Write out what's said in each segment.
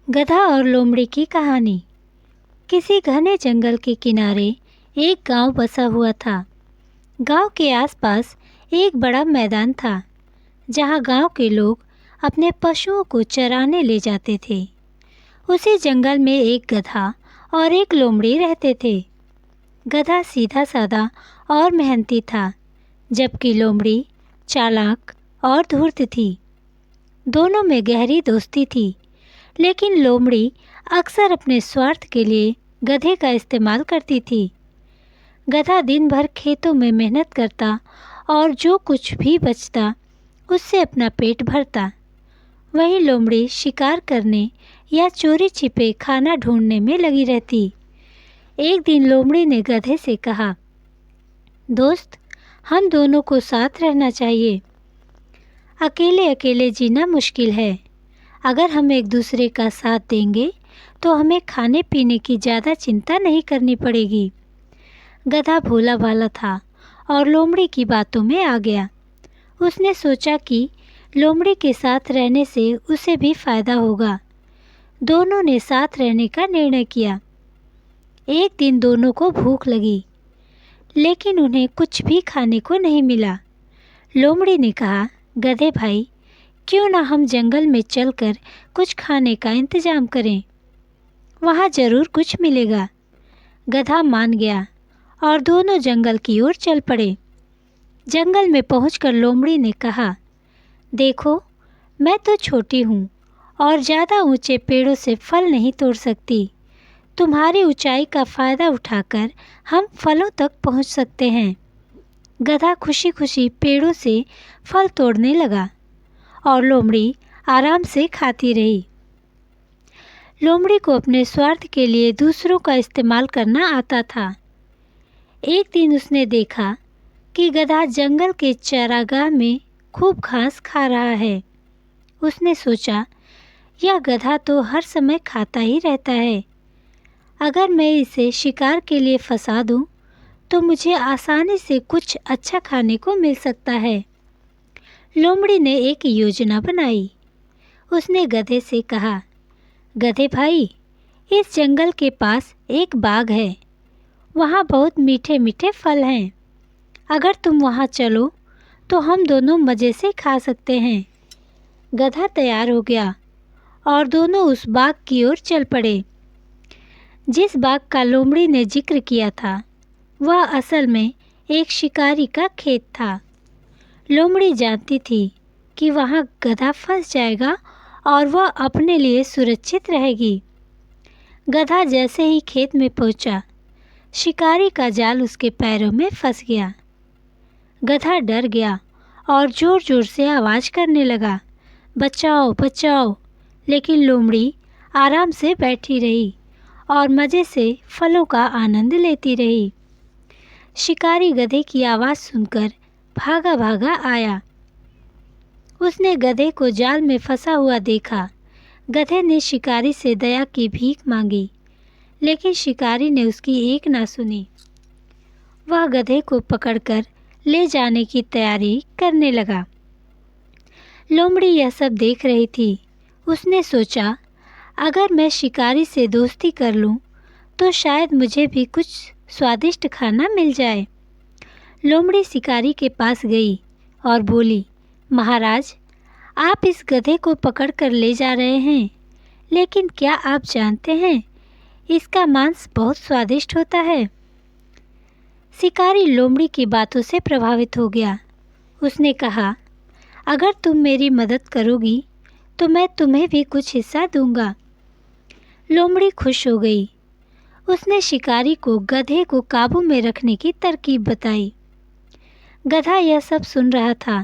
गधा और लोमड़ी की कहानी। किसी घने जंगल के किनारे एक गांव बसा हुआ था। गांव के आसपास एक बड़ा मैदान था जहां गांव के लोग अपने पशुओं को चराने ले जाते थे। उसी जंगल में एक गधा और एक लोमड़ी रहते थे। गधा सीधा साधा और मेहनती था, जबकि लोमड़ी चालाक और धूर्त थी। दोनों में गहरी दोस्ती थी, लेकिन लोमड़ी अक्सर अपने स्वार्थ के लिए गधे का इस्तेमाल करती थी। गधा दिन भर खेतों में मेहनत करता और जो कुछ भी बचता उससे अपना पेट भरता। वहीं लोमड़ी शिकार करने या चोरी छिपे खाना ढूंढने में लगी रहती। एक दिन लोमड़ी ने गधे से कहा, दोस्त, हम दोनों को साथ रहना चाहिए। अकेले अकेले जीना मुश्किल है। अगर हम एक दूसरे का साथ देंगे तो हमें खाने पीने की ज़्यादा चिंता नहीं करनी पड़ेगी। गधा भोला भाला था और लोमड़ी की बातों में आ गया। उसने सोचा कि लोमड़ी के साथ रहने से उसे भी फायदा होगा। दोनों ने साथ रहने का निर्णय किया। एक दिन दोनों को भूख लगी, लेकिन उन्हें कुछ भी खाने को नहीं मिला। लोमड़ी ने कहा, गधे भाई, क्यों ना हम जंगल में चलकर कुछ खाने का इंतजाम करें, वहाँ ज़रूर कुछ मिलेगा। गधा मान गया और दोनों जंगल की ओर चल पड़े। जंगल में पहुंचकर लोमड़ी ने कहा, देखो, मैं तो छोटी हूँ और ज़्यादा ऊंचे पेड़ों से फल नहीं तोड़ सकती। तुम्हारी ऊंचाई का फ़ायदा उठाकर हम फलों तक पहुँच सकते हैं। गधा खुशी खुशी पेड़ों से फल तोड़ने लगा और लोमड़ी आराम से खाती रही। लोमड़ी को अपने स्वार्थ के लिए दूसरों का इस्तेमाल करना आता था। एक दिन उसने देखा कि गधा जंगल के चारागाह में खूब घास खा रहा है। उसने सोचा, यह गधा तो हर समय खाता ही रहता है। अगर मैं इसे शिकार के लिए फंसा दूं, तो मुझे आसानी से कुछ अच्छा खाने को मिल सकता है। लोमड़ी ने एक योजना बनाई। उसने गधे से कहा, गधे भाई, इस जंगल के पास एक बाग है। वहाँ बहुत मीठे मीठे फल हैं। अगर तुम वहाँ चलो तो हम दोनों मज़े से खा सकते हैं। गधा तैयार हो गया और दोनों उस बाग की ओर चल पड़े। जिस बाग का लोमड़ी ने जिक्र किया था, वह असल में एक शिकारी का खेत था। लोमड़ी जानती थी कि वहाँ गधा फंस जाएगा और वह अपने लिए सुरक्षित रहेगी। गधा जैसे ही खेत में पहुँचा, शिकारी का जाल उसके पैरों में फंस गया। गधा डर गया और ज़ोर ज़ोर से आवाज़ करने लगा, बचाओ बचाओ। लेकिन लोमड़ी आराम से बैठी रही और मज़े से फलों का आनंद लेती रही। शिकारी गधे की आवाज़ सुनकर भागा भागा आया। उसने गधे को जाल में फंसा हुआ देखा। गधे ने शिकारी से दया की भीख मांगी, लेकिन शिकारी ने उसकी एक ना सुनी। वह गधे को पकड़कर ले जाने की तैयारी करने लगा। लोमड़ी यह सब देख रही थी। उसने सोचा, अगर मैं शिकारी से दोस्ती कर लूं, तो शायद मुझे भी कुछ स्वादिष्ट खाना मिल जाए। लोमड़ी शिकारी के पास गई और बोली, महाराज, आप इस गधे को पकड़कर ले जा रहे हैं, लेकिन क्या आप जानते हैं, इसका मांस बहुत स्वादिष्ट होता है। शिकारी लोमड़ी की बातों से प्रभावित हो गया। उसने कहा, अगर तुम मेरी मदद करोगी तो मैं तुम्हें भी कुछ हिस्सा दूंगा। लोमड़ी खुश हो गई। उसने शिकारी को गधे को काबू में रखने की तरकीब बताई। गधा यह सब सुन रहा था।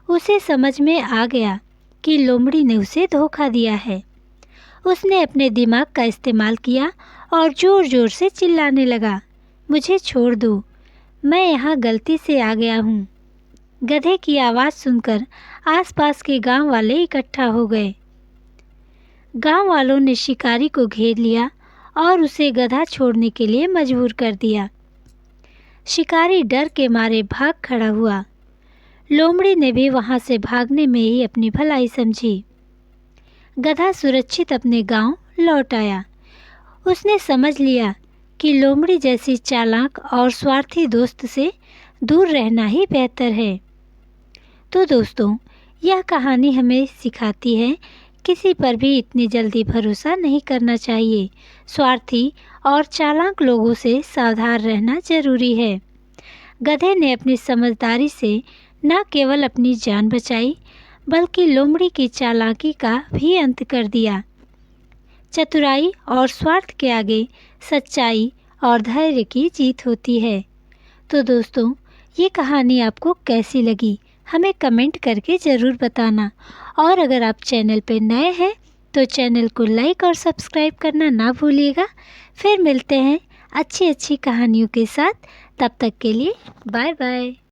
उसे समझ में आ गया कि लोमड़ी ने उसे धोखा दिया है। उसने अपने दिमाग का इस्तेमाल किया और ज़ोर ज़ोर से चिल्लाने लगा, मुझे छोड़ दो, मैं यहाँ गलती से आ गया हूँ। गधे की आवाज़ सुनकर आसपास के गांव वाले इकट्ठा हो गए। गांव वालों ने शिकारी को घेर लिया और उसे गधा छोड़ने के लिए मजबूर कर दिया। शिकारी डर के मारे भाग खड़ा हुआ। लोमड़ी ने भी वहां से भागने में ही अपनी भलाई समझी। गधा सुरक्षित अपने गांव लौट आया। उसने समझ लिया कि लोमड़ी जैसी चालाक और स्वार्थी दोस्त से दूर रहना ही बेहतर है। तो दोस्तों, यह कहानी हमें सिखाती है किसी पर भी इतनी जल्दी भरोसा नहीं करना चाहिए। स्वार्थी और चालाक लोगों से सावधान रहना जरूरी है। गधे ने अपनी समझदारी से न केवल अपनी जान बचाई, बल्कि लोमड़ी की चालाकी का भी अंत कर दिया। चतुराई और स्वार्थ के आगे सच्चाई और धैर्य की जीत होती है। तो दोस्तों, ये कहानी आपको कैसी लगी हमें कमेंट करके ज़रूर बताना। और अगर आप चैनल पर नए हैं तो चैनल को लाइक और सब्सक्राइब करना ना भूलिएगा। फिर मिलते हैं अच्छी अच्छी कहानियों के साथ। तब तक के लिए बाय बाय।